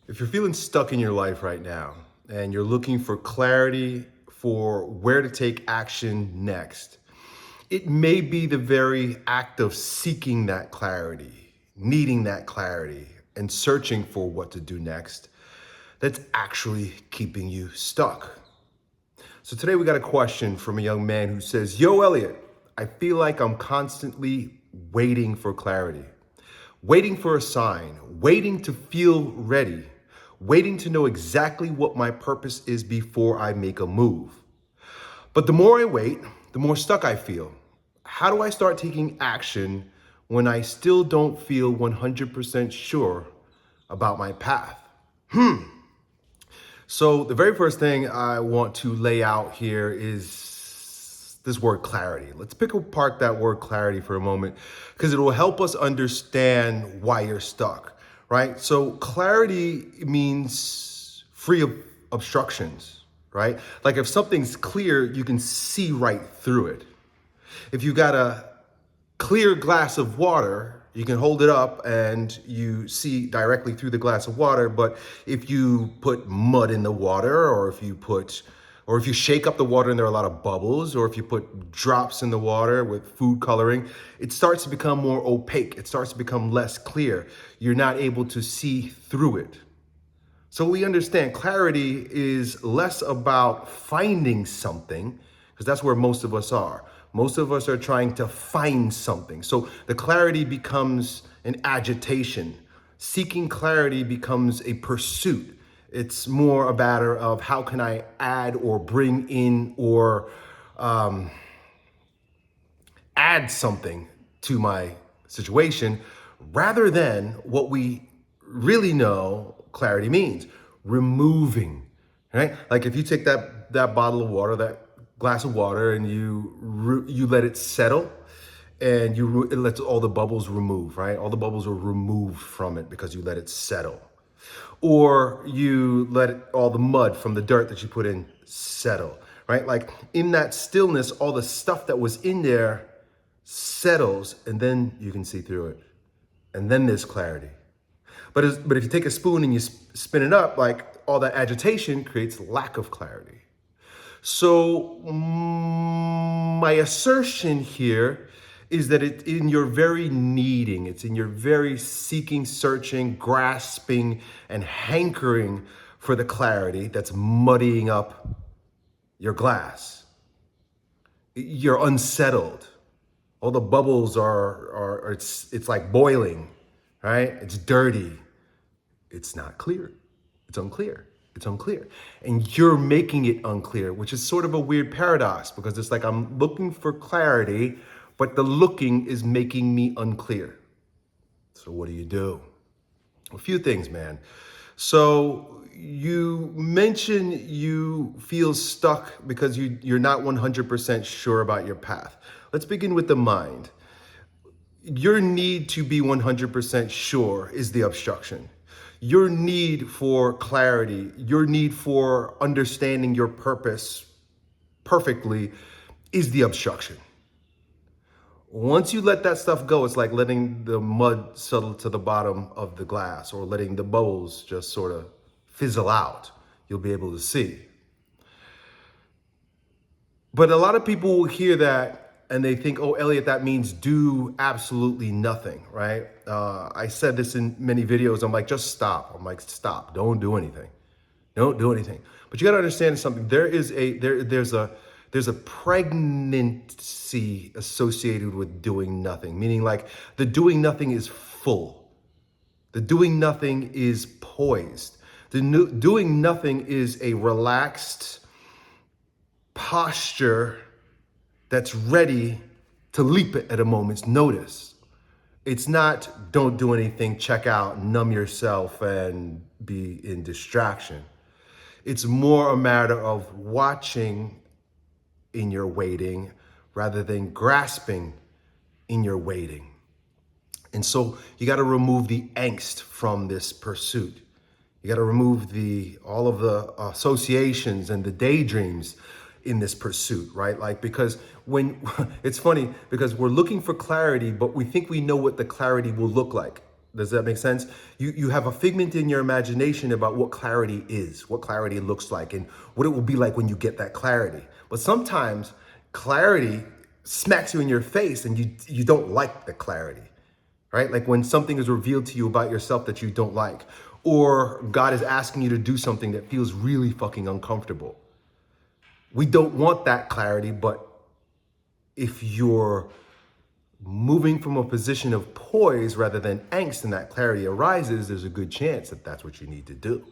If you're feeling stuck in your life right now and you're looking for clarity for where to take action next, it may be the very act of seeking that clarity, needing that clarity, and searching for what to do next that's actually keeping you stuck. So today we got a question from a young man who says, Yo, Elliot, I feel like I'm constantly waiting for clarity, waiting for a sign, waiting to feel ready, waiting to know exactly what my purpose is before I make a move. But the more I wait, the more stuck I feel. How do I start taking action when I still don't feel 100% sure about my path? So the very first thing I want to lay out here is this word clarity. Let's pick apart that word clarity for a moment because it will help us understand why you're stuck, right? So clarity means free of obstructions, right? Like if something's clear, you can see right through it. If you got a clear glass of water, you can hold it up and you see directly through the glass of water. But if you put mud in the water, or if you shake up the water and there are a lot of bubbles, or if you put drops in the water with food coloring, it starts to become more opaque. It starts to become less clear. You're not able to see through it. So we understand clarity is less about finding something, because that's where most of us are. Most of us are trying to find something. So the clarity becomes an agitation. Seeking clarity becomes a pursuit. It's more a matter of how can I add or bring in or add something to my situation rather than what we really know clarity means, removing, right? Like if you take that bottle of water, that glass of water, and you let it settle, and it lets all the bubbles remove, right? All the bubbles are removed from it because you let it settle. Or you let all the mud from the dirt that you put in settle, right? Like in that stillness, all the stuff that was in there settles, and then you can see through it. And then there's clarity. But if you take a spoon and you spin it up, like all that agitation creates lack of clarity. So my assertion here is that it's in your very needing, it's in your very seeking, searching, grasping, and hankering for the clarity that's muddying up your glass. You're unsettled. All the bubbles are it's like boiling, right? It's dirty. It's not clear. It's unclear. It's unclear. And you're making it unclear, which is sort of a weird paradox because it's like I'm looking for clarity, but the looking is making me unclear. So what do you do? A few things, man. So you mentioned you feel stuck because you're not 100% sure about your path. Let's begin with the mind. Your need to be 100% sure is the obstruction. Your need for clarity, your need for understanding your purpose perfectly is the obstruction. Once you let that stuff go, it's like letting the mud settle to the bottom of the glass or letting the bubbles just sort of fizzle out. You'll be able to see. But a lot of people will hear that and they think, oh, Elliot, that means do absolutely nothing, right? I said this in many videos. I'm like, just stop. I'm like, stop. Don't do anything. Don't do anything. But you got to understand something. There's a pregnancy associated with doing nothing, meaning like the doing nothing is full. The doing nothing is poised. Doing nothing is a relaxed posture that's ready to leap at a moment's notice. It's not don't do anything, check out, numb yourself, and be in distraction. It's more a matter of watching in your waiting rather than grasping in your waiting. And so you got to remove the angst from this pursuit. You got to remove all of the associations and the daydreams in this pursuit, right? Like, because it's funny because we're looking for clarity, but we think we know what the clarity will look like. Does that make sense? You have a figment in your imagination about what clarity is, what clarity looks like, and what it will be like when you get that clarity. But sometimes clarity smacks you in your face and you don't like the clarity, right? Like when something is revealed to you about yourself that you don't like, or God is asking you to do something that feels really fucking uncomfortable. We don't want that clarity, but if you're moving from a position of poise rather than angst and that clarity arises, there's a good chance that that's what you need to do.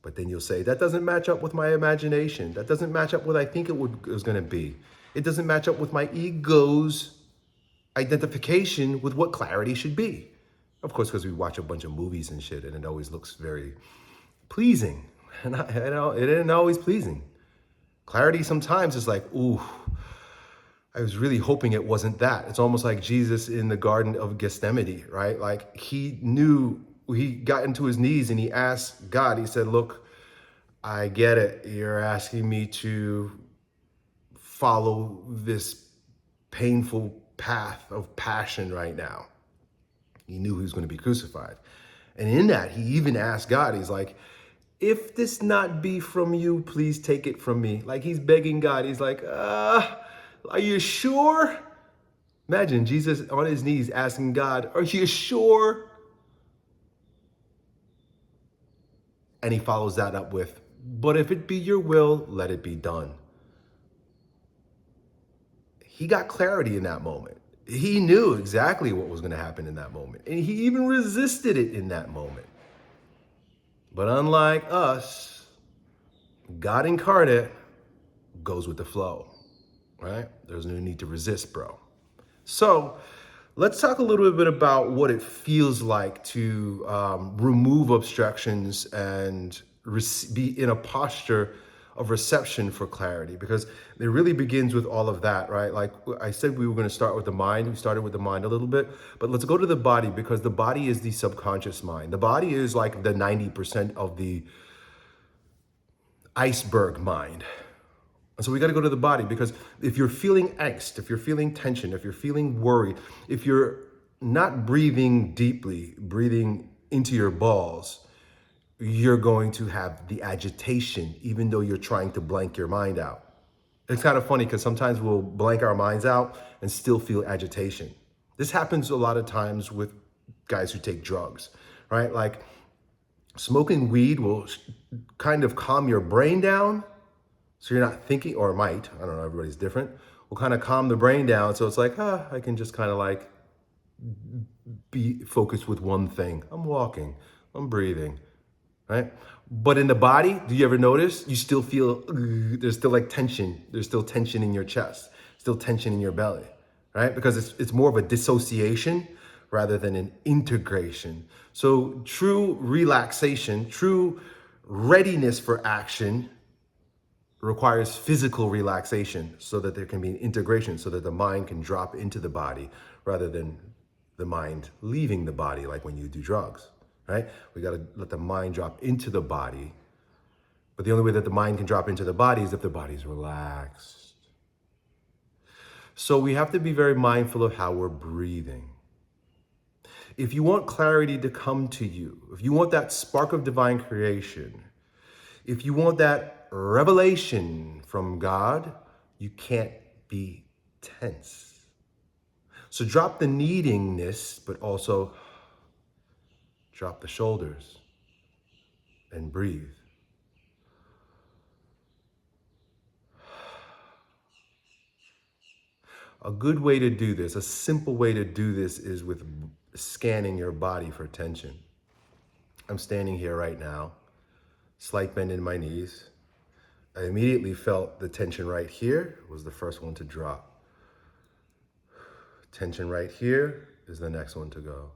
But then you'll say, that doesn't match up with my imagination. That doesn't match up with what I think it was going to be. It doesn't match up with my ego's identification with what clarity should be. Of course, because we watch a bunch of movies and shit, and it always looks very pleasing. And it isn't always pleasing. Clarity sometimes is like, ooh, I was really hoping it wasn't that. It's almost like Jesus in the Garden of Gethsemane, right? Like he knew, he got into his knees and he asked God, he said, look, I get it. You're asking me to follow this painful path of passion right now. He knew he was going to be crucified. And in that, he even asked God, he's like, if this not be from you, please take it from me. Like he's begging God. He's like, are you sure? Imagine Jesus on his knees asking God, are you sure? And he follows that up with, but if it be your will, let it be done. He got clarity in that moment. He knew exactly what was going to happen in that moment. And he even resisted it in that moment. But unlike us, God incarnate goes with the flow, right? There's no need to resist, bro. So let's talk a little bit about what it feels like to remove obstructions and be in a posture of reception for clarity, because it really begins with all of that, right? Like I said, we were going to start with the mind. We started with the mind a little bit, but let's go to the body, because the body is the subconscious mind. The body is like the 90% of the iceberg mind. And so we got to go to the body, because if you're feeling angst, if you're feeling tension, if you're feeling worry, if you're not breathing deeply, breathing into your balls, you're going to have the agitation, even though you're trying to blank your mind out. It's kind of funny because sometimes we'll blank our minds out and still feel agitation. This happens a lot of times with guys who take drugs, right? Like smoking weed will kind of calm your brain down, so you're not thinking, or it might, I don't know, everybody's different, will kind of calm the brain down. So it's like, I can just kind of like be focused with one thing. I'm walking, I'm breathing, right? But in the body, do you ever notice you still feel, there's still like tension. There's still tension in your chest, still tension in your belly, right? Because it's more of a dissociation rather than an integration. So true relaxation, true readiness for action requires physical relaxation so that there can be an integration, so that the mind can drop into the body rather than the mind leaving the body like when you do drugs, right? We got to let the mind drop into the body. But the only way that the mind can drop into the body is if the body's relaxed. So we have to be very mindful of how we're breathing. If you want clarity to come to you, if you want that spark of divine creation, if you want that revelation from God, you can't be tense. So drop the needingness, but also drop the shoulders and breathe. A good way to do this, a simple way to do this, is with scanning your body for tension. I'm standing here right now, slight bend in my knees. I immediately felt the tension right here was the first one to drop. Tension right here is the next one to go.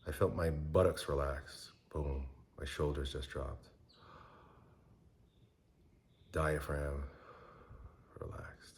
I felt my buttocks relax. Boom, my shoulders just dropped. Diaphragm relaxed.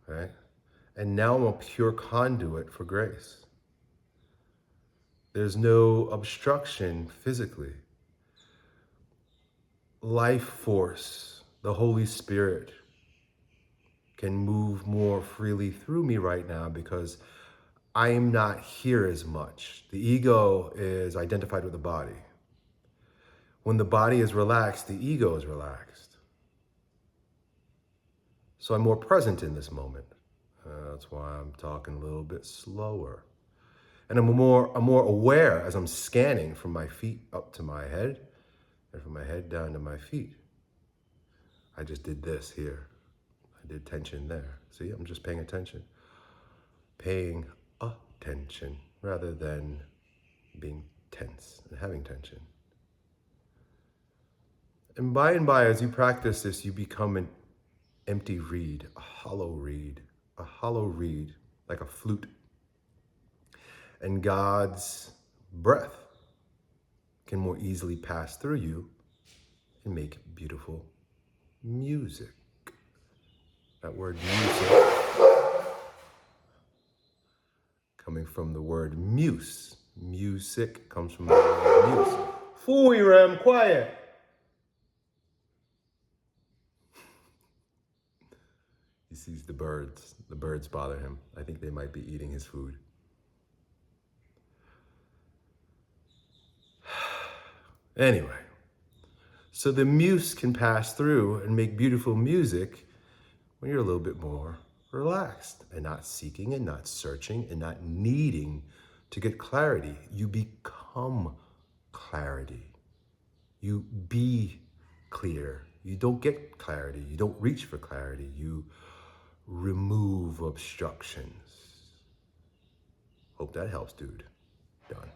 Right? And now I'm a pure conduit for grace. There's no obstruction physically. Life force, the Holy Spirit, can move more freely through me right now because I am not here as much. The ego is identified with the body. When the body is relaxed, the ego is relaxed. So I'm more present in this moment. That's why I'm talking a little bit slower. And I'm more aware as I'm scanning from my feet up to my head and from my head down to my feet. I just did this here. I did tension there. See, I'm just paying attention. Paying attention rather than being tense and having tension. And by, as you practice this, you become an empty reed, a hollow reed, like a flute. And God's breath can more easily pass through you and make beautiful music. That word music, coming from the word muse. Music comes from the word muse. Fooey, Ram, quiet. He sees the birds. The birds bother him. I think they might be eating his food. Anyway, so the muse can pass through and make beautiful music when you're a little bit more relaxed and not seeking and not searching and not needing to get clarity. You become clarity. You be clear. You don't get clarity. You don't reach for clarity. You remove obstructions. Hope that helps, dude. Done.